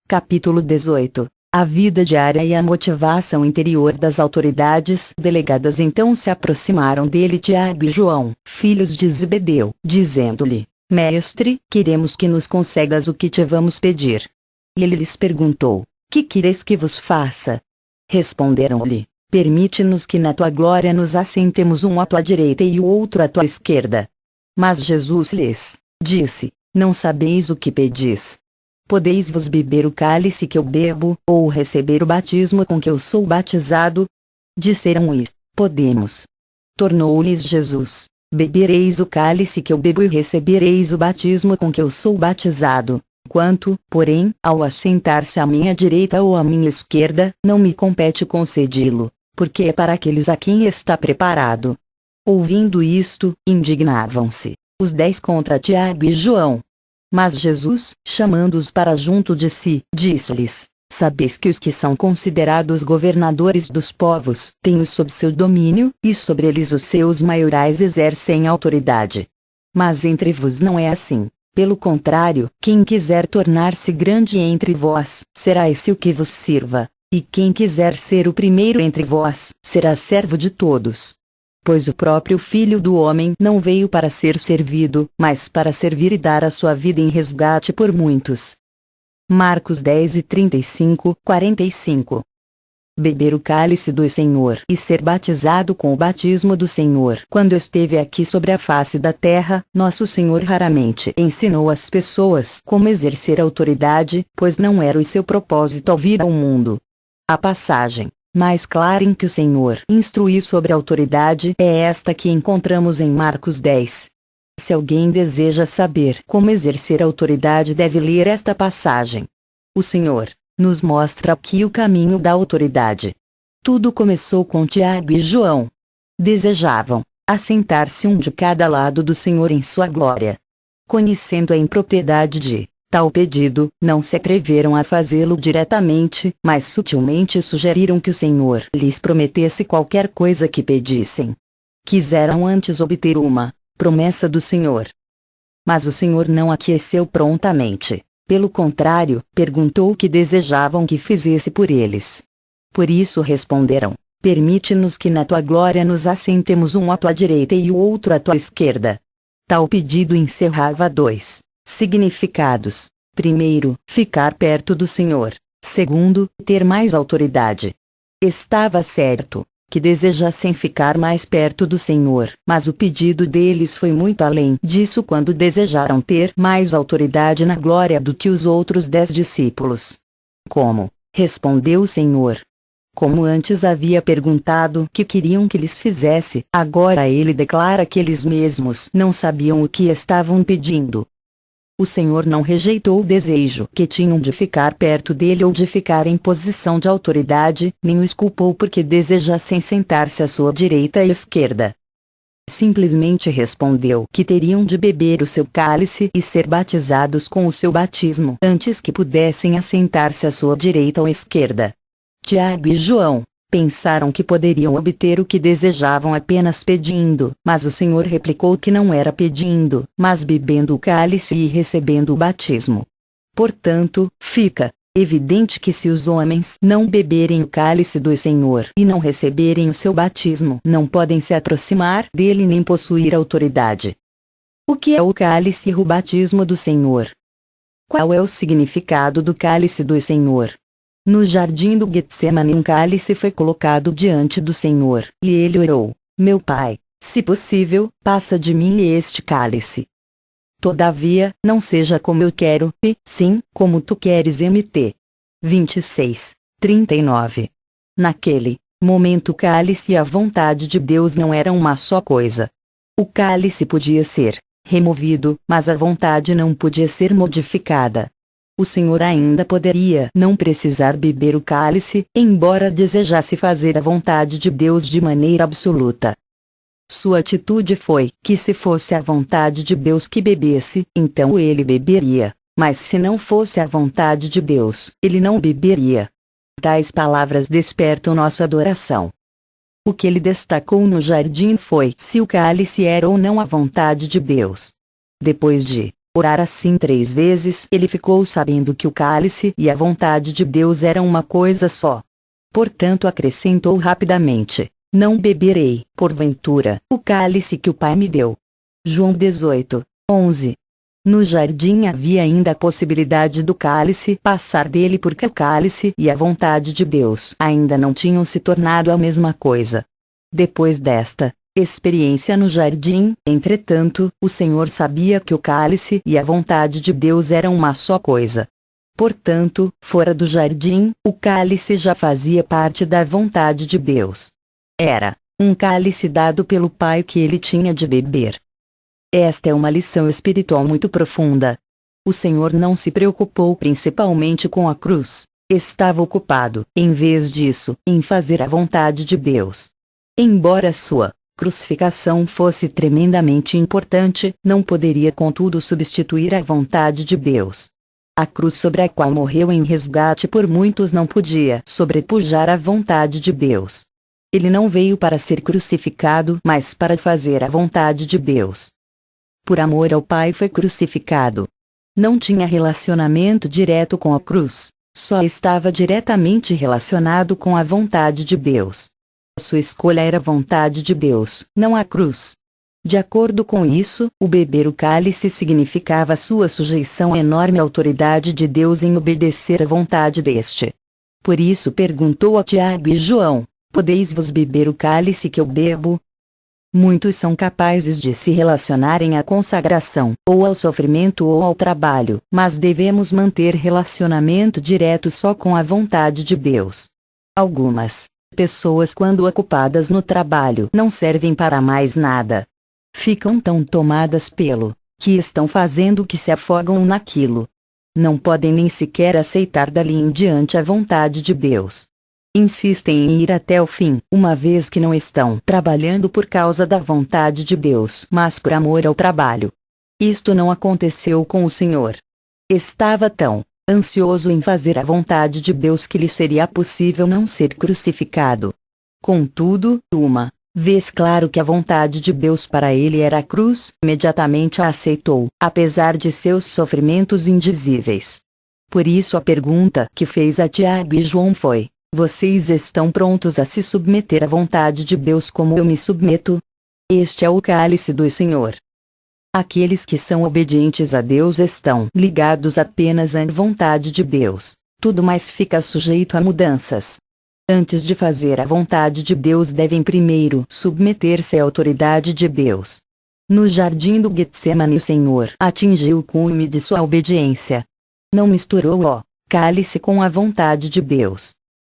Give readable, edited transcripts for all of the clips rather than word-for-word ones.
Capítulo 18. A vida diária e a motivação interior das autoridades delegadas então se aproximaram dele Tiago e João, filhos de Zebedeu, dizendo-lhe: Mestre, queremos que nos concedas o que te vamos pedir. E ele lhes perguntou: Que quereis que vos faça? Responderam-lhe: Permite-nos que na tua glória nos assentemos um à tua direita e o outro à tua esquerda. Mas Jesus lhes disse: Não sabeis o que pedis. Podeis-vos beber o cálice que eu bebo, ou receber o batismo com que eu sou batizado? Disseram-lhe: Podemos. Tornou-lhes Jesus: Bebereis o cálice que eu bebo e recebereis o batismo com que eu sou batizado. Quanto, porém, ao assentar-se à minha direita ou à minha esquerda, não me compete concedi-lo, porque é para aqueles a quem está preparado. Ouvindo isto, indignavam-se os 10 contra Tiago e João. Mas Jesus, chamando-os para junto de si, disse-lhes: Sabeis que os que são considerados governadores dos povos têm-os sob seu domínio, e sobre eles os seus maiorais exercem autoridade. Mas entre vos não é assim. Pelo contrário, quem quiser tornar-se grande entre vós, será esse o que vos sirva, e quem quiser ser o primeiro entre vós, será servo de todos. Pois o próprio Filho do Homem não veio para ser servido, mas para servir e dar a sua vida em resgate por muitos. Marcos 10:35-45. Beber o cálice do Senhor e ser batizado com o batismo do Senhor. Quando esteve aqui sobre a face da terra, nosso Senhor raramente ensinou às pessoas como exercer autoridade, pois não era o seu propósito ao vir ao mundo. A passagem mais clara em que o Senhor instrui sobre a autoridade é esta que encontramos em Marcos 10. Se alguém deseja saber como exercer a autoridade, deve ler esta passagem. O Senhor nos mostra aqui o caminho da autoridade. Tudo começou com Tiago e João. Desejavam assentar-se um de cada lado do Senhor em sua glória. Conhecendo a impropriedade de tal pedido, não se atreveram a fazê-lo diretamente, mas sutilmente sugeriram que o Senhor lhes prometesse qualquer coisa que pedissem. Quiseram antes obter uma promessa do Senhor. Mas o Senhor não aqueceu prontamente. Pelo contrário, perguntou o que desejavam que fizesse por eles. Por isso responderam: Permite-nos que na tua glória nos assentemos um à tua direita e o outro à tua esquerda. Tal pedido encerrava 2 significados. Primeiro, ficar perto do Senhor. Segundo, ter mais autoridade. Estava certo que desejassem ficar mais perto do Senhor, mas o pedido deles foi muito além disso quando desejaram ter mais autoridade na glória do que os outros 10 discípulos. Como? Respondeu o Senhor. Como antes havia perguntado que queriam que lhes fizesse, agora ele declara que eles mesmos não sabiam o que estavam pedindo. O Senhor não rejeitou o desejo que tinham de ficar perto dele ou de ficar em posição de autoridade, nem os culpou porque desejassem sentar-se à sua direita e esquerda. Simplesmente respondeu que teriam de beber o seu cálice e ser batizados com o seu batismo antes que pudessem assentar-se à sua direita ou esquerda. Tiago e João pensaram que poderiam obter o que desejavam apenas pedindo, mas o Senhor replicou que não era pedindo, mas bebendo o cálice e recebendo o batismo. Portanto, fica evidente que se os homens não beberem o cálice do Senhor e não receberem o seu batismo, não podem se aproximar dele nem possuir autoridade. O que é o cálice e o batismo do Senhor? Qual é o significado do cálice do Senhor? No jardim do Getsemane um cálice foi colocado diante do Senhor, e ele orou: Meu Pai, se possível, passa de mim este cálice. Todavia, não seja como eu quero, e sim, como tu queres. Mt. 26:39. Naquele momento o cálice e a vontade de Deus não eram uma só coisa. O cálice podia ser removido, mas a vontade não podia ser modificada. O Senhor ainda poderia não precisar beber o cálice, embora desejasse fazer a vontade de Deus de maneira absoluta. Sua atitude foi que se fosse a vontade de Deus que bebesse, então ele beberia, mas se não fosse a vontade de Deus, ele não beberia. Tais palavras despertam nossa adoração. O que ele destacou no jardim foi se o cálice era ou não a vontade de Deus. Depois de orar assim 3 vezes, ele ficou sabendo que o cálice e a vontade de Deus eram uma coisa só. Portanto acrescentou rapidamente: não beberei, porventura, o cálice que o Pai me deu. João 18:11. No jardim havia ainda a possibilidade do cálice passar dele, porque o cálice e a vontade de Deus ainda não tinham se tornado a mesma coisa. Depois desta experiência no jardim, entretanto, o Senhor sabia que o cálice e a vontade de Deus eram uma só coisa. Portanto, fora do jardim, o cálice já fazia parte da vontade de Deus. Era um cálice dado pelo Pai que ele tinha de beber. Esta é uma lição espiritual muito profunda. O Senhor não se preocupou principalmente com a cruz. Estava ocupado, em vez disso, em fazer a vontade de Deus. Embora sua crucificação fosse tremendamente importante, não poderia contudo substituir a vontade de Deus. A cruz sobre a qual morreu em resgate por muitos não podia sobrepujar a vontade de Deus. Ele não veio para ser crucificado, mas para fazer a vontade de Deus. Por amor ao Pai foi crucificado. Não tinha relacionamento direto com a cruz, só estava diretamente relacionado com a vontade de Deus. Sua escolha era a vontade de Deus, não a cruz. De acordo com isso, o beber o cálice significava sua sujeição à enorme autoridade de Deus em obedecer à vontade deste. Por isso perguntou a Tiago e João: podeis-vos beber o cálice que eu bebo? Muitos são capazes de se relacionarem à consagração, ou ao sofrimento ou ao trabalho, mas devemos manter relacionamento direto só com a vontade de Deus. Algumas pessoas, quando ocupadas no trabalho, não servem para mais nada. Ficam tão tomadas pelo que estão fazendo que se afogam naquilo. Não podem nem sequer aceitar dali em diante a vontade de Deus. Insistem em ir até o fim, uma vez que não estão trabalhando por causa da vontade de Deus, mas por amor ao trabalho. Isto não aconteceu com o Senhor. Estava tão ansioso em fazer a vontade de Deus que lhe seria possível não ser crucificado. Contudo, uma vez claro que a vontade de Deus para ele era a cruz, imediatamente a aceitou, apesar de seus sofrimentos indizíveis. Por isso a pergunta que fez a Tiago e João foi: vocês estão prontos a se submeter à vontade de Deus como eu me submeto? Este é o cálice do Senhor. Aqueles que são obedientes a Deus estão ligados apenas à vontade de Deus. Tudo mais fica sujeito a mudanças. Antes de fazer a vontade de Deus, devem primeiro submeter-se à autoridade de Deus. No jardim do Getsemane, o Senhor atingiu o cume de sua obediência. Não misturou o cálice com a vontade de Deus.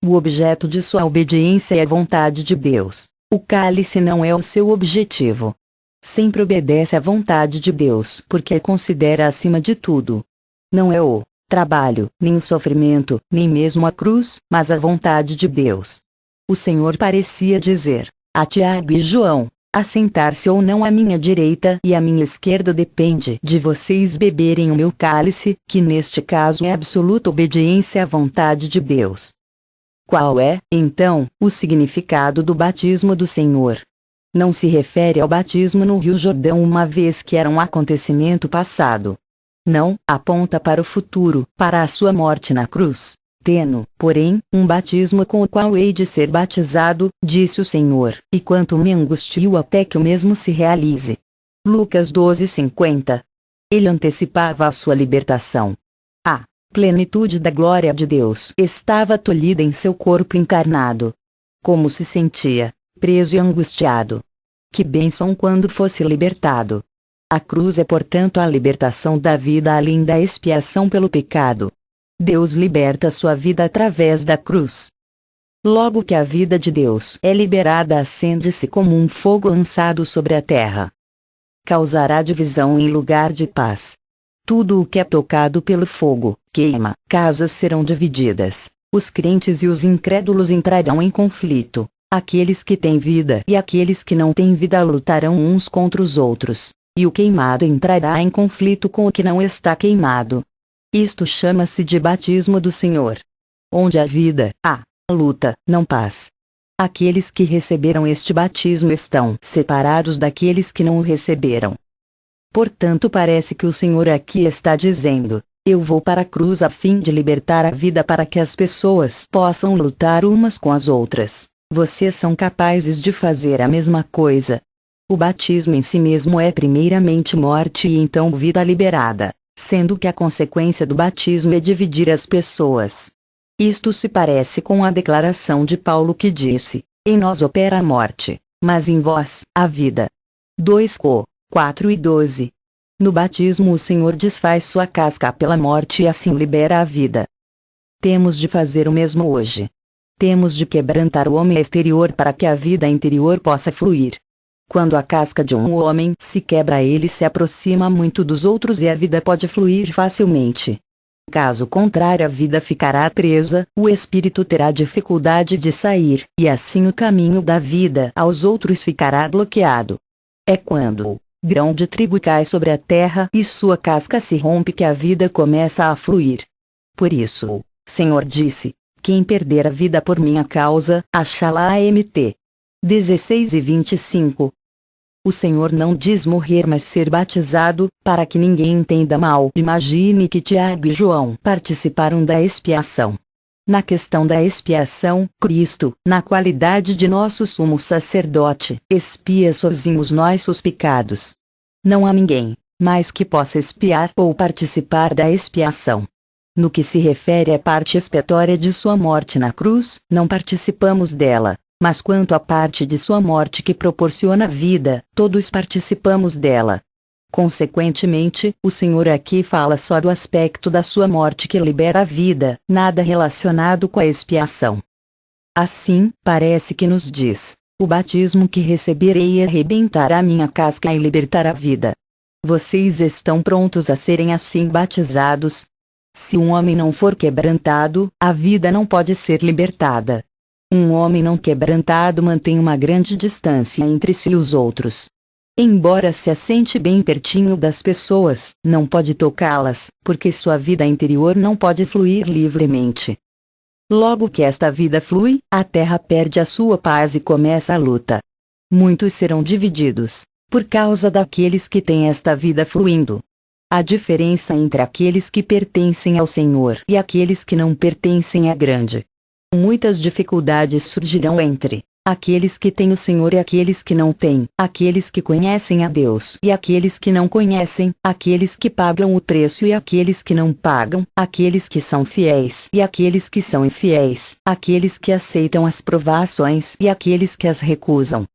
O objeto de sua obediência é a vontade de Deus. O cálice não é o seu objetivo. Sempre obedece à vontade de Deus porque a considera acima de tudo. Não é o trabalho, nem o sofrimento, nem mesmo a cruz, mas a vontade de Deus. O Senhor parecia dizer a Tiago e João: assentar-se ou não à minha direita e à minha esquerda depende de vocês beberem o meu cálice, que neste caso é absoluta obediência à vontade de Deus. Qual é, então, o significado do batismo do Senhor? Não se refere ao batismo no Rio Jordão, uma vez que era um acontecimento passado. Não, aponta para o futuro, para a sua morte na cruz. Teno, porém, um batismo com o qual hei de ser batizado, disse o Senhor, e quanto me angustio até que o mesmo se realize. Lucas 12:50. Ele antecipava a sua libertação. A plenitude da glória de Deus estava tolhida em seu corpo encarnado. Como se sentia? Preso e angustiado. Que bênção quando fosse libertado! A cruz é, portanto, a libertação da vida além da expiação pelo pecado. Deus liberta sua vida através da cruz. Logo que a vida de Deus é liberada, acende-se como um fogo lançado sobre a terra. Causará divisão em lugar de paz. Tudo o que é tocado pelo fogo queima. Casas serão divididas. Os crentes e os incrédulos entrarão em conflito. Aqueles que têm vida e aqueles que não têm vida lutarão uns contra os outros, e o queimado entrará em conflito com o que não está queimado. Isto chama-se de batismo do Senhor. Onde há vida, há luta, não paz. Aqueles que receberam este batismo estão separados daqueles que não o receberam. Portanto, parece que o Senhor aqui está dizendo: eu vou para a cruz a fim de libertar a vida para que as pessoas possam lutar umas com as outras. Vocês são capazes de fazer a mesma coisa. O batismo em si mesmo é primeiramente morte e então vida liberada, sendo que a consequência do batismo é dividir as pessoas. Isto se parece com a declaração de Paulo que disse: em nós opera a morte, mas em vós, a vida. 2 Cor. 4 e 12. No batismo o Senhor desfaz sua casca pela morte e assim libera a vida. Temos de fazer o mesmo hoje. Temos de quebrantar o homem exterior para que a vida interior possa fluir. Quando a casca de um homem se quebra, ele se aproxima muito dos outros e a vida pode fluir facilmente. Caso contrário, a vida ficará presa, o espírito terá dificuldade de sair, e assim o caminho da vida aos outros ficará bloqueado. É quando o grão de trigo cai sobre a terra e sua casca se rompe que a vida começa a fluir. Por isso, o Senhor disse: quem perder a vida por minha causa, achá-la. Mt. 16 e 25. O Senhor não diz morrer, mas ser batizado, para que ninguém entenda mal. Imagine que Tiago e João participaram da expiação. Na questão da expiação, Cristo, na qualidade de nosso sumo sacerdote, expia sozinho os nossos pecados. Não há ninguém mais que possa expiar ou participar da expiação. No que se refere à parte expiatória de sua morte na cruz, não participamos dela, mas quanto à parte de sua morte que proporciona vida, todos participamos dela. Consequentemente, o Senhor aqui fala só do aspecto da sua morte que libera a vida, nada relacionado com a expiação. Assim, parece que nos diz: o batismo que receberei arrebentará minha casca e libertará a vida. Vocês estão prontos a serem assim batizados? Se um homem não for quebrantado, a vida não pode ser libertada. Um homem não quebrantado mantém uma grande distância entre si e os outros. Embora se assente bem pertinho das pessoas, não pode tocá-las, porque sua vida interior não pode fluir livremente. Logo que esta vida flui, a terra perde a sua paz e começa a luta. Muitos serão divididos, por causa daqueles que têm esta vida fluindo. A diferença entre aqueles que pertencem ao Senhor e aqueles que não pertencem é grande. Muitas dificuldades surgirão entre aqueles que têm o Senhor e aqueles que não têm, aqueles que conhecem a Deus e aqueles que não conhecem, aqueles que pagam o preço e aqueles que não pagam, aqueles que são fiéis e aqueles que são infiéis, aqueles que aceitam as provações e aqueles que as recusam.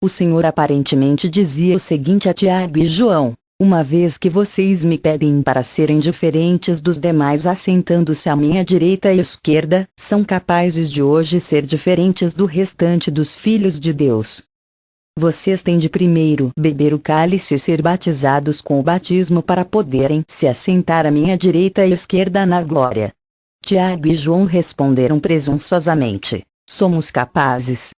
O Senhor aparentemente dizia o seguinte a Tiago e João: uma vez que vocês me pedem para serem diferentes dos demais assentando-se à minha direita e esquerda, são capazes de hoje ser diferentes do restante dos filhos de Deus. Vocês têm de primeiro beber o cálice e ser batizados com o batismo para poderem se assentar à minha direita e esquerda na glória. Tiago e João responderam presunçosamente: somos capazes.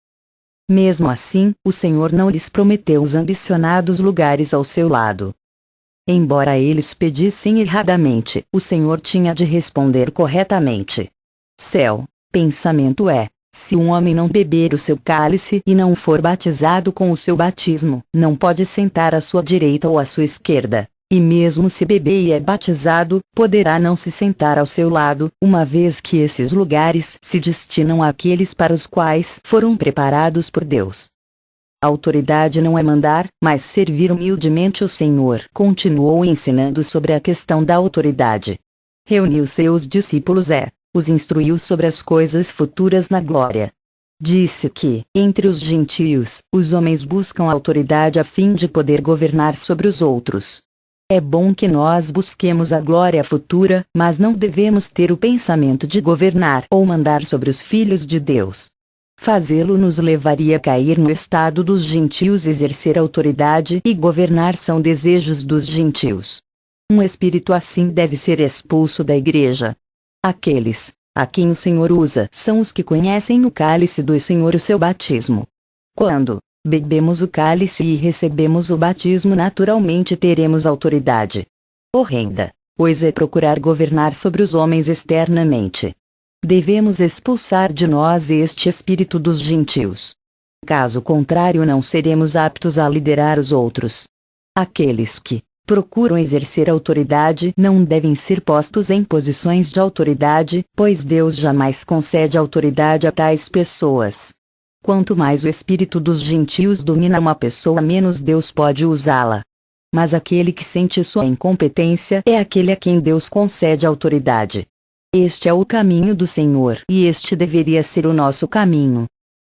Mesmo assim, o Senhor não lhes prometeu os ambicionados lugares ao seu lado. Embora eles pedissem erradamente, o Senhor tinha de responder corretamente. Seu pensamento é: se um homem não beber o seu cálice e não for batizado com o seu batismo, não pode sentar à sua direita ou à sua esquerda, e mesmo se beber e é batizado, poderá não se sentar ao seu lado, uma vez que esses lugares se destinam àqueles para os quais foram preparados por Deus. A autoridade não é mandar, mas servir humildemente o Senhor. Continuou ensinando sobre a questão da autoridade. Reuniu seus discípulos os instruiu sobre as coisas futuras na glória. Disse que, entre os gentios, os homens buscam autoridade a fim de poder governar sobre os outros. É bom que nós busquemos a glória futura, mas não devemos ter o pensamento de governar ou mandar sobre os filhos de Deus. Fazê-lo nos levaria a cair no estado dos gentios. Exercer autoridade e governar são desejos dos gentios. Um espírito assim deve ser expulso da igreja. Aqueles a quem o Senhor usa são os que conhecem o cálice do Senhor, o seu batismo. Quando bebemos o cálice e recebemos o batismo, naturalmente teremos autoridade. Horrenda, pois é procurar governar sobre os homens externamente. Devemos expulsar de nós este espírito dos gentios. Caso contrário, não seremos aptos a liderar os outros. Aqueles que procuram exercer autoridade não devem ser postos em posições de autoridade, pois Deus jamais concede autoridade a tais pessoas. Quanto mais o espírito dos gentios domina uma pessoa, menos Deus pode usá-la. Mas aquele que sente sua incompetência é aquele a quem Deus concede autoridade. Este é o caminho do Senhor e este deveria ser o nosso caminho.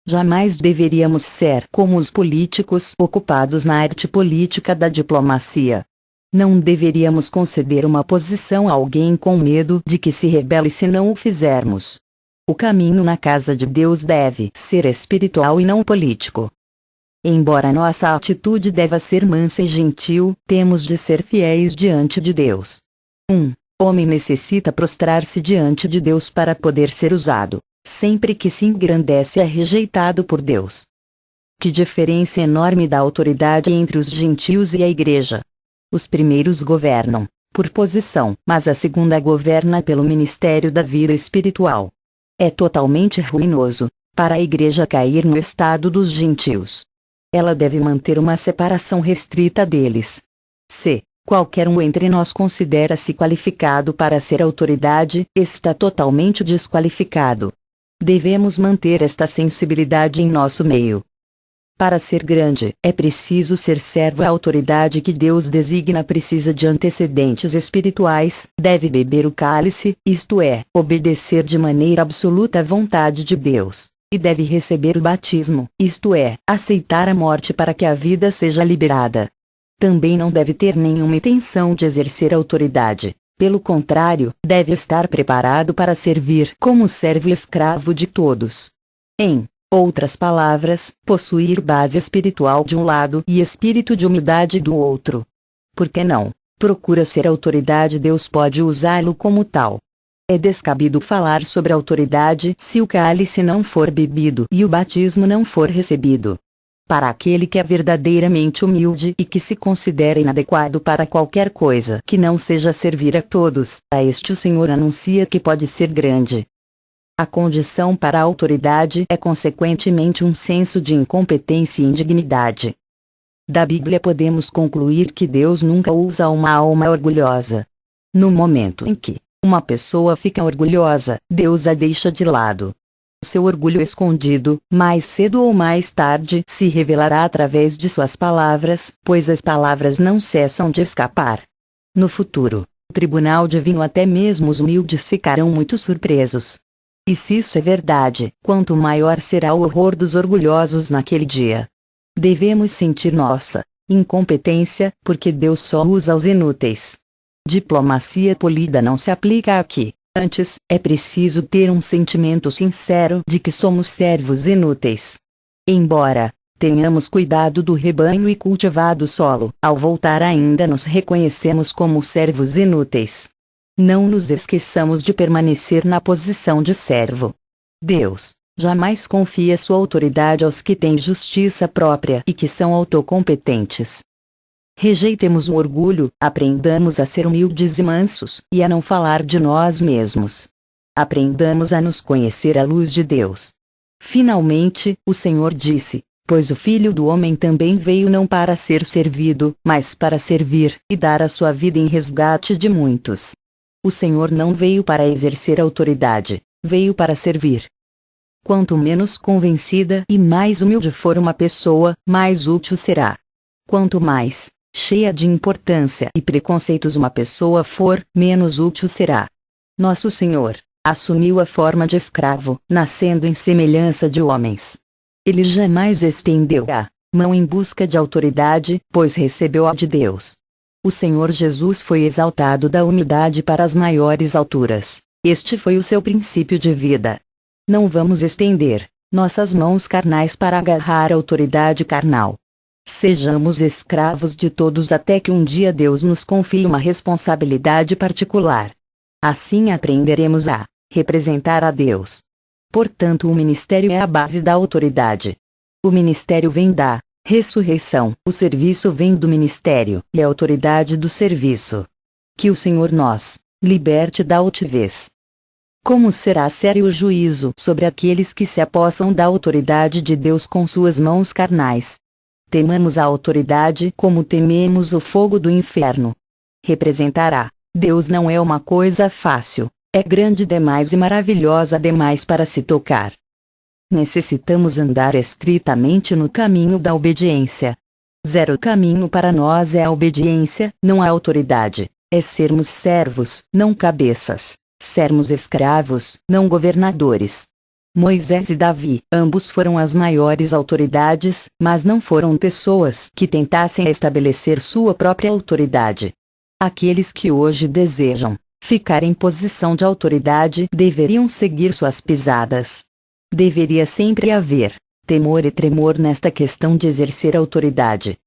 Jamais deveríamos ser como os políticos ocupados na arte política da diplomacia. Não deveríamos conceder uma posição a alguém com medo de que se rebele se não o fizermos. O caminho na casa de Deus deve ser espiritual e não político. Embora nossa atitude deva ser mansa e gentil, temos de ser fiéis diante de Deus. Homem necessita prostrar-se diante de Deus para poder ser usado. Sempre que se engrandece é rejeitado por Deus. Que diferença enorme da autoridade entre os gentios e a igreja. Os primeiros governam, por posição, mas a segunda governa pelo ministério da vida espiritual. É totalmente ruinoso, para a igreja cair no estado dos gentios. Ela deve manter uma separação restrita deles. Se qualquer um entre nós considera-se qualificado para ser autoridade, está totalmente desqualificado. Devemos manter esta sensibilidade em nosso meio. Para ser grande, é preciso ser servo. A autoridade que Deus designa precisa de antecedentes espirituais, deve beber o cálice, isto é, obedecer de maneira absoluta à vontade de Deus, e deve receber o batismo, isto é, aceitar a morte para que a vida seja liberada. Também não deve ter nenhuma intenção de exercer autoridade. Pelo contrário, deve estar preparado para servir como servo e escravo de todos. Em outras palavras, possuir base espiritual de um lado e espírito de humildade do outro. Por que não? Procura ser autoridade, Deus pode usá-lo como tal. É descabido falar sobre autoridade se o cálice não for bebido e o batismo não for recebido. Para aquele que é verdadeiramente humilde e que se considera inadequado para qualquer coisa que não seja servir a todos, a este o Senhor anuncia que pode ser grande. A condição para a autoridade é consequentemente um senso de incompetência e indignidade. Da Bíblia podemos concluir que Deus nunca usa uma alma orgulhosa. No momento em que uma pessoa fica orgulhosa, Deus a deixa de lado. Seu orgulho escondido, mais cedo ou mais tarde, se revelará através de suas palavras, pois as palavras não cessam de escapar. No futuro, o tribunal divino, até mesmo os humildes ficarão muito surpresos. E se isso é verdade, quanto maior será o horror dos orgulhosos naquele dia. Devemos sentir nossa incompetência, porque Deus só usa os inúteis. Diplomacia polida não se aplica aqui. Antes, é preciso ter um sentimento sincero de que somos servos inúteis. Embora tenhamos cuidado do rebanho e cultivado o solo, ao voltar ainda nos reconhecemos como servos inúteis. Não nos esqueçamos de permanecer na posição de servo. Deus jamais confia sua autoridade aos que têm justiça própria e que são autocompetentes. Rejeitemos o orgulho, aprendamos a ser humildes e mansos, e a não falar de nós mesmos. Aprendamos a nos conhecer à luz de Deus. Finalmente, o Senhor disse: pois o Filho do Homem também veio não para ser servido, mas para servir, e dar a sua vida em resgate de muitos. O Senhor não veio para exercer autoridade, veio para servir. Quanto menos convencida e mais humilde for uma pessoa, mais útil será. Quanto mais cheia de importância e preconceitos uma pessoa for, menos útil será. Nosso Senhor assumiu a forma de escravo, nascendo em semelhança de homens. Ele jamais estendeu a mão em busca de autoridade, pois recebeu-a de Deus. O Senhor Jesus foi exaltado da humildade para as maiores alturas. Este foi o seu princípio de vida. Não vamos estender nossas mãos carnais para agarrar a autoridade carnal. Sejamos escravos de todos até que um dia Deus nos confie uma responsabilidade particular. Assim aprenderemos a representar a Deus. Portanto, o ministério é a base da autoridade. O ministério vem da ressurreição, o serviço vem do ministério e a autoridade do serviço. Que o Senhor nos liberte da altivez. Como será sério o juízo sobre aqueles que se apossam da autoridade de Deus com suas mãos carnais? Temamos a autoridade como tememos o fogo do inferno. Representará: Deus não é uma coisa fácil, é grande demais e maravilhosa demais para se tocar. Necessitamos andar estritamente no caminho da obediência. Zero caminho para nós é a obediência, não a autoridade. É sermos servos, não cabeças. Sermos escravos, não governadores. Moisés e Davi, ambos foram as maiores autoridades, mas não foram pessoas que tentassem estabelecer sua própria autoridade. Aqueles que hoje desejam ficar em posição de autoridade deveriam seguir suas pisadas. Deveria sempre haver temor e tremor nesta questão de exercer autoridade.